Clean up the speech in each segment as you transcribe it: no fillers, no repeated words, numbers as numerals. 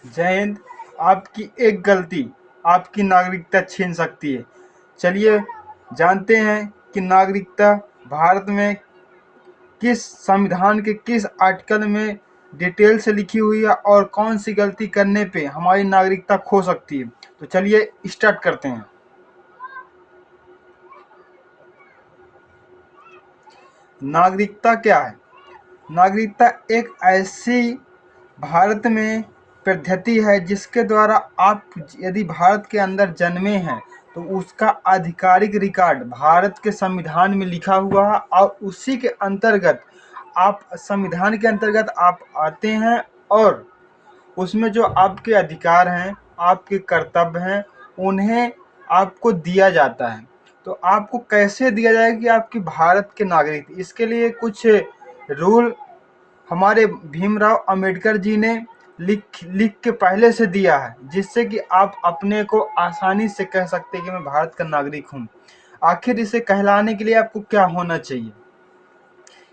जय हिंद। आपकी एक गलती आपकी नागरिकता छीन सकती है। चलिए जानते हैं कि नागरिकता भारत में किस संविधान के किस आर्टिकल में डिटेल से लिखी हुई है और कौन सी गलती करने पे हमारी नागरिकता खो सकती है। तो चलिए स्टार्ट करते हैं। नागरिकता क्या है? नागरिकता एक ऐसी भारत में पद्धति है जिसके द्वारा आप यदि भारत के अंदर जन्मे हैं तो उसका आधिकारिक रिकॉर्ड भारत के संविधान में लिखा हुआ है और उसी के अंतर्गत आप संविधान के अंतर्गत आप आते हैं और उसमें जो आपके अधिकार हैं, आपके कर्तव्य हैं, उन्हें आपको दिया जाता है। तो आपको कैसे दिया जाएगा कि आपकी भारत के नागरिक, इसके लिए कुछ रूल हमारे भीमराव अंबेडकर जी ने लिख लिख के पहले से दिया है, जिससे कि आप अपने को आसानी से कह सकते हैं कि मैं भारत का नागरिक हूँ। आखिर इसे कहलाने के लिए आपको क्या होना चाहिए?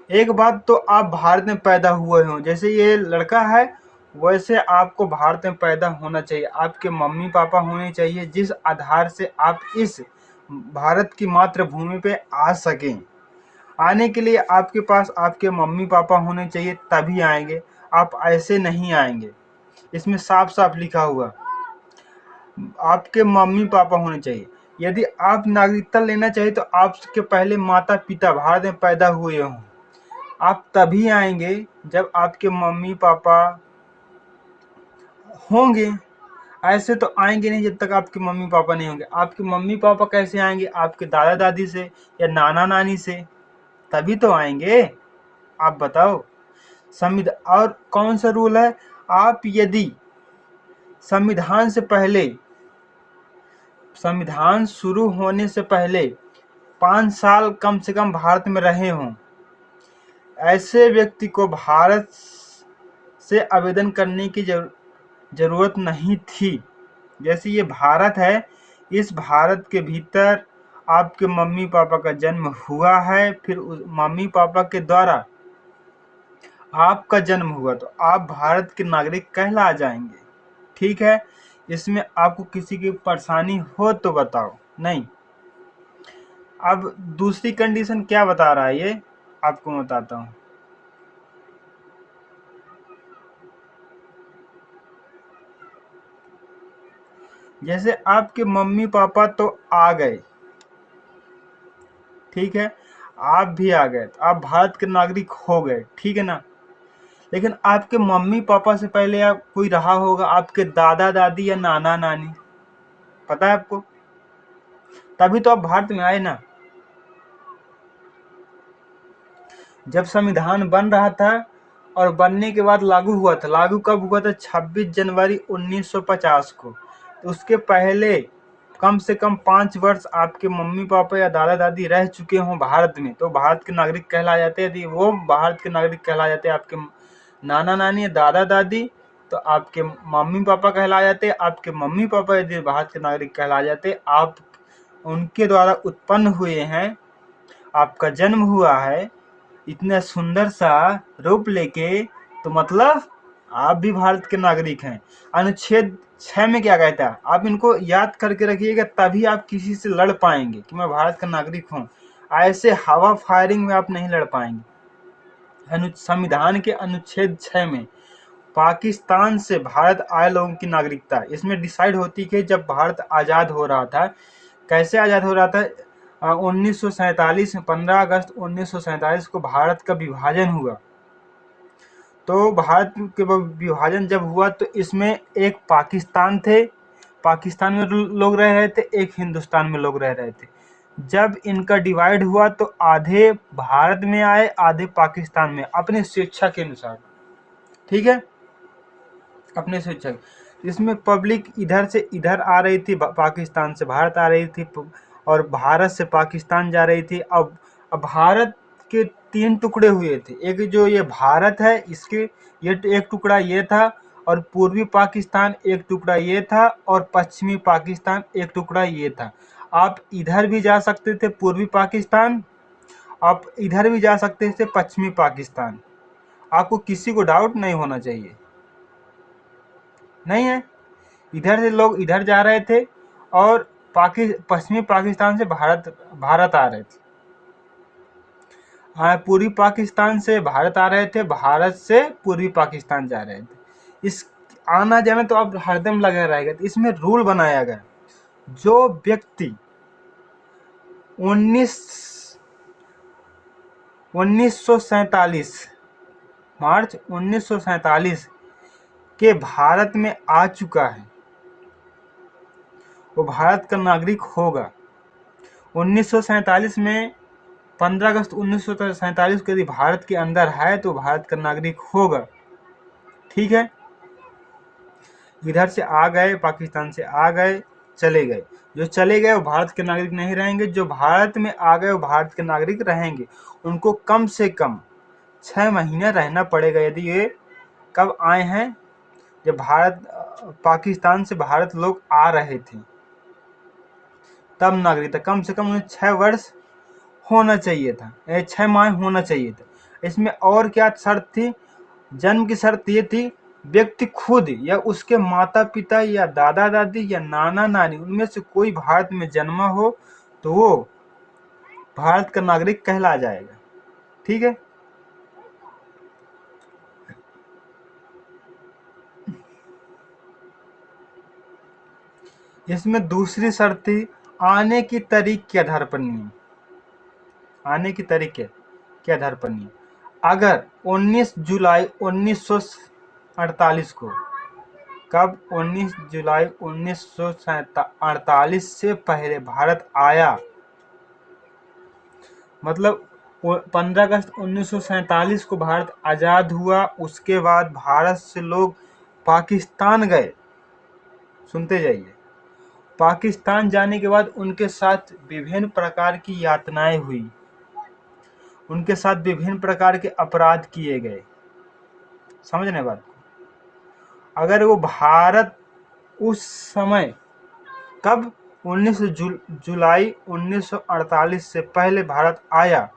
एक बात तो आप भारत में पैदा हुए हो, जैसे ये लड़का है वैसे आपको भारत में पैदा होना चाहिए। आपके मम्मी पापा होने चाहिए जिस आधार से आप इस भारत की मातृभूमि पे आ सकें। आने के लिए आपके पास आपके मम्मी पापा होने चाहिए, तभी आएंगे। आप ऐसे नहीं आएंगे। इसमें साफ साफ लिखा हुआ आपके मम्मी पापा होने चाहिए। यदि आप नागरिकता लेना चाहिए तो आपके पहले माता पिता भारत में पैदा हुए हों। आप तभी आएंगे जब आपके मम्मी पापा होंगे। ऐसे तो आएंगे नहीं जब तक आपके मम्मी पापा नहीं होंगे। आपके मम्मी पापा कैसे आएंगे? आपके दादा दादी से या नाना नानी से, तभी तो आएंगे। आप बताओ। संविधान और कौन सा रूल है? आप यदि संविधान से पहले, संविधान शुरू होने से पहले 5 साल कम से कम भारत में रहे हों, ऐसे व्यक्ति को भारत से आवेदन करने की जरूरत नहीं थी। जैसे ये भारत है, इस भारत के भीतर आपके मम्मी पापा का जन्म हुआ है, फिर उस मम्मी पापा के द्वारा आपका जन्म हुआ, तो आप भारत के नागरिक कहला जाएंगे। ठीक है। इसमें आपको किसी की परेशानी हो तो बताओ। नहीं। अब दूसरी कंडीशन क्या बता रहा है ये आपको बताता हूँ। जैसे आपके मम्मी पापा तो आ गए, ठीक है, आप भी आ गए तो आप भारत के नागरिक हो गए, ठीक है ना। लेकिन आपके मम्मी पापा से पहले आप कोई रहा होगा, आपके दादा दादी या नाना नानी, पता है आपको? तभी तो आप भारत में आए ना। जब संविधान बन रहा था और बनने के बाद लागू हुआ था, लागू कब हुआ था? 26 जनवरी 1950 को। तो उसके पहले कम से कम 5 वर्ष आपके मम्मी पापा या दादा दादी रह चुके हों भारत में, तो भारत के नागरिक कहला जाते हैं। यदि वो भारत के नागरिक कहला जाते हैं, आपके नाना नानी या दादा दादी, तो आपके मम्मी पापा कहला जाते। आपके मम्मी पापा यदि भारत के नागरिक कहला जाते, आप उनके द्वारा उत्पन्न हुए हैं, आपका जन्म हुआ है इतना सुंदर सा रूप लेके, तो मतलब आप भी भारत के नागरिक हैं। अनुच्छेद 6 में क्या कहता है, आप इनको याद करके रखिएगा, तभी आप किसी से लड़ पाएंगे कि मैं भारत का नागरिक हूँ। ऐसे हवा फायरिंग में आप नहीं लड़ पाएंगे। संविधान के अनुच्छेद 6 में पाकिस्तान से भारत आए लोगों की नागरिकता इसमें डिसाइड होती है कि जब भारत आज़ाद हो रहा था, कैसे आज़ाद हो रहा था? 1947 में 15 अगस्त 1947 को भारत का विभाजन हुआ। तो भारत के विभाजन जब हुआ तो इसमें एक पाकिस्तान थे, पाकिस्तान में लोग रह रहे थे, एक हिंदुस्तान में लोग रह रहे थे। जब इनका डिवाइड हुआ तो आधे भारत में आए, आधे पाकिस्तान में, अपने स्वेच्छा के अनुसार। ठीक है, अपने स्वेच्छा। इसमें पब्लिक इधर से इधर आ रही थी, पाकिस्तान से भारत आ रही थी और भारत से पाकिस्तान जा रही थी। अब भारत के 3 टुकड़े हुए थे। एक जो ये भारत है, इसके ये एक टुकड़ा ये था, और पूर्वी पाकिस्तान एक टुकड़ा ये था, और पश्चिमी पाकिस्तान एक टुकड़ा ये था। आप इधर भी जा सकते थे पूर्वी पाकिस्तान, आप इधर भी जा सकते थे पश्चिमी पाकिस्तान। आपको किसी को डाउट नहीं होना चाहिए। नहीं है। इधर से लोग इधर जा रहे थे और पश्चिमी पाकिस्तान से भारत आ रहे थे। हाँ, पूर्वी पाकिस्तान से भारत आ रहे थे, भारत से पूर्वी पाकिस्तान जा रहे थे। इस आना जाना तो अब हरदम लगा रहेगा। तो इसमें रूल बनाया गया, जो व्यक्ति 1947 मार्च 1947 के भारत में आ चुका है, वो भारत का नागरिक होगा। 1947 में 15 अगस्त 1947 को यदि भारत के अंदर है तो भारत का नागरिक होगा। ठीक है, इधर से आ गए, पाकिस्तान से आ गए, चले गए, जो चले गए वो भारत के नागरिक नहीं रहेंगे, जो भारत में आ गए वो भारत के नागरिक रहेंगे। उनको कम से कम 6 महीने रहना पड़ेगा। यदि ये कब आए हैं, जब पाकिस्तान से भारत लोग आ रहे थे तब नागरिकता कम से कम उन्हें 6 वर्ष होना चाहिए था, 6 माह होना चाहिए था। इसमें और क्या शर्त थी? जन्म की शर्त ये थी, व्यक्ति खुद या उसके माता पिता या दादा दादी या नाना नानी उनमें से कोई भारत में जन्मा हो तो वो भारत का नागरिक कहला जाएगा। ठीक है, इसमें दूसरी शर्त थी, आने की तारीख के आधार पर नहीं, आने की तारीख के आधार पर नहीं। अगर 19 जुलाई 1948 को, कब 19 जुलाई 1948 से पहले भारत आया, मतलब 15 अगस्त 1947 को भारत आज़ाद हुआ, उसके बाद भारत से लोग पाकिस्तान गए। सुनते जाइए, पाकिस्तान जाने के बाद उनके साथ विभिन्न प्रकार की यातनाएं हुई, उनके साथ विभिन्न प्रकार के अपराध किए गए। समझने बात को? अगर वो भारत उस समय, कब 19 जुलाई 1948 से पहले भारत आया,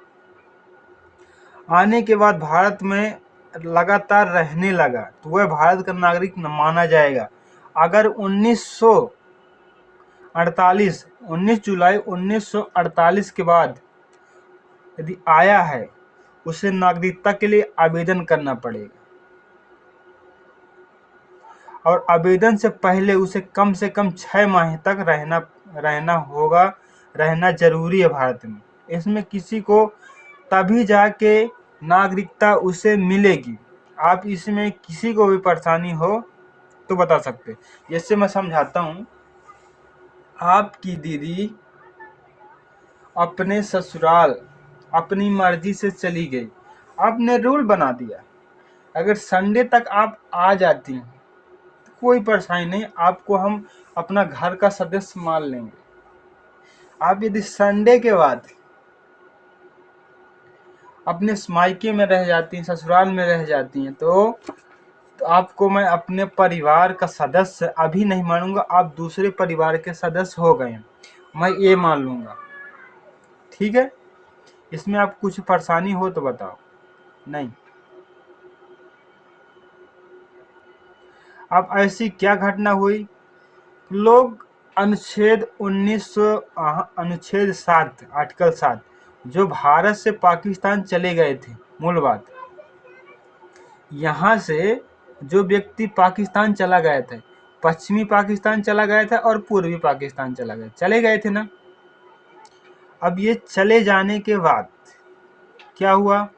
आने के बाद भारत में लगातार रहने लगा तो वह भारत का नागरिक न माना जाएगा। अगर 19 जुलाई 1948 के बाद यदि आया है, उसे नागरिकता के लिए आवेदन करना पड़ेगा, और आवेदन से पहले उसे कम से कम 6 माह तक रहना होगा, रहना जरूरी है भारत में। इसमें किसी को तभी जाके नागरिकता उसे मिलेगी। आप इसमें किसी को भी परेशानी हो तो बता सकते। जैसे मैं समझाता हूँ, आपकी दीदी अपने ससुराल अपनी मर्जी से चली गई, आपने रूल बना दिया, अगर संडे तक आप आ जाती हैं तो कोई परेशानी नहीं, आपको हम अपना घर का सदस्य मान लेंगे। आप यदि संडे के बाद अपने मायके में रह जाती हैं, ससुराल में रह जाती हैं, तो आपको मैं अपने परिवार का सदस्य अभी नहीं मानूंगा, आप दूसरे परिवार के सदस्य हो गए, मैं ये मान लूंगा। ठीक है, इसमें आप कुछ परेशानी हो तो बताओ। नहीं, अब ऐसी क्या घटना हुई, लोग अनुच्छेद 7 आर्टिकल 7 जो भारत से पाकिस्तान चले गए थे, मूल बात, यहाँ से जो व्यक्ति पाकिस्तान चला गया था, पश्चिमी पाकिस्तान चला गया था और पूर्वी पाकिस्तान चले गए थे ना। अब ये चले जाने के बाद क्या हुआ,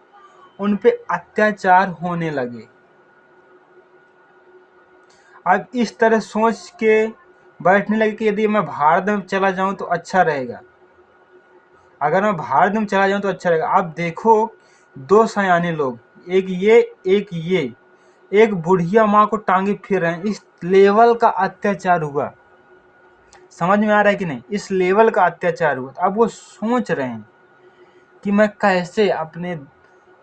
उन पे अत्याचार होने लगे। अब इस तरह सोच के बैठने लगे कि यदि मैं भारत में चला जाऊं तो अच्छा रहेगा, अगर मैं भारत में चला जाऊं तो अच्छा रहेगा। आप देखो, 2 सयाने लोग, एक ये एक बुढ़िया माँ को टांगे फिर रहे हैं, इस लेवल का अत्याचार हुआ। समझ में आ रहा है कि नहीं? इस लेवल का अत्याचार हुआ। अब वो सोच रहे हैं कि मैं कैसे अपने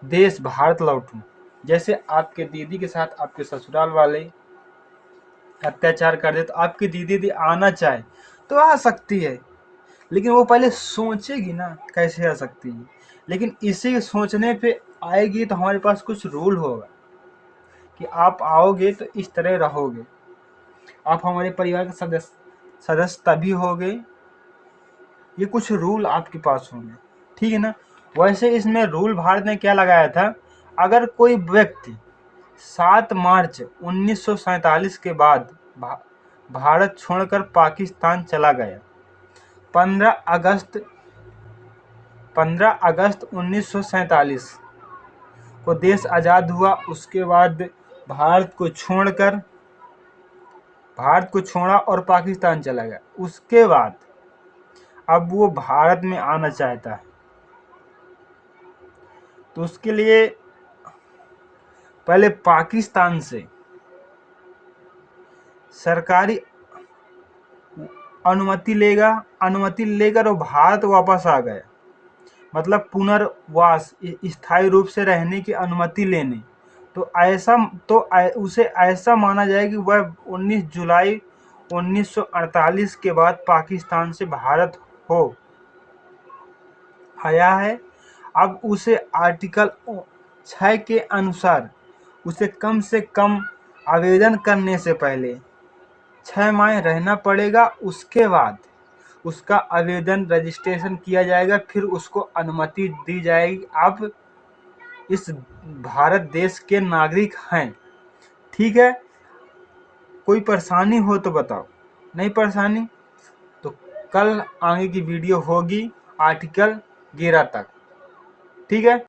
देश भारत लौटूं। जैसे आपके दीदी के साथ आपके ससुराल वाले अत्याचार कर दे तो आपकी दीदी यदि आना चाहे तो आ सकती है, लेकिन वो पहले सोचेगी ना कैसे आ सकती है। लेकिन इसी सोचने पे आएगी तो हमारे पास कुछ रूल होगा कि आप आओगे तो इस तरह रहोगे। आप हमारे परिवार के सदस्य तभी होगे। ये कुछ रूल आपके पास होंगे, ठीक है ना। वैसे इसमें रूल भारत ने क्या लगाया था, अगर कोई व्यक्ति 7 मार्च 1947 के बाद भारत छोड़कर पाकिस्तान चला गया, 15 अगस्त 1947 को देश आज़ाद हुआ, उसके बाद भारत को छोड़ा और पाकिस्तान चला गया। उसके बाद अब वो भारत में आना चाहता है तो उसके लिए पहले पाकिस्तान से सरकारी अनुमति लेकर वो भारत वापस आ गया, मतलब पुनर्वास, स्थायी रूप से रहने की अनुमति लेने। उसे ऐसा माना जाए कि वह 19 जुलाई 1948 के बाद पाकिस्तान से भारत हो आया है। अब उसे आर्टिकल 6 के अनुसार उसे कम से कम आवेदन करने से पहले 6 माह रहना पड़ेगा। उसके बाद उसका आवेदन रजिस्ट्रेशन किया जाएगा, फिर उसको अनुमति दी जाएगी। आप इस भारत देश के नागरिक हैं, ठीक है। कोई परेशानी हो तो बताओ, नहीं परेशानी तो कल आगे की वीडियो होगी आर्टिकल 11 तक, ठीक है।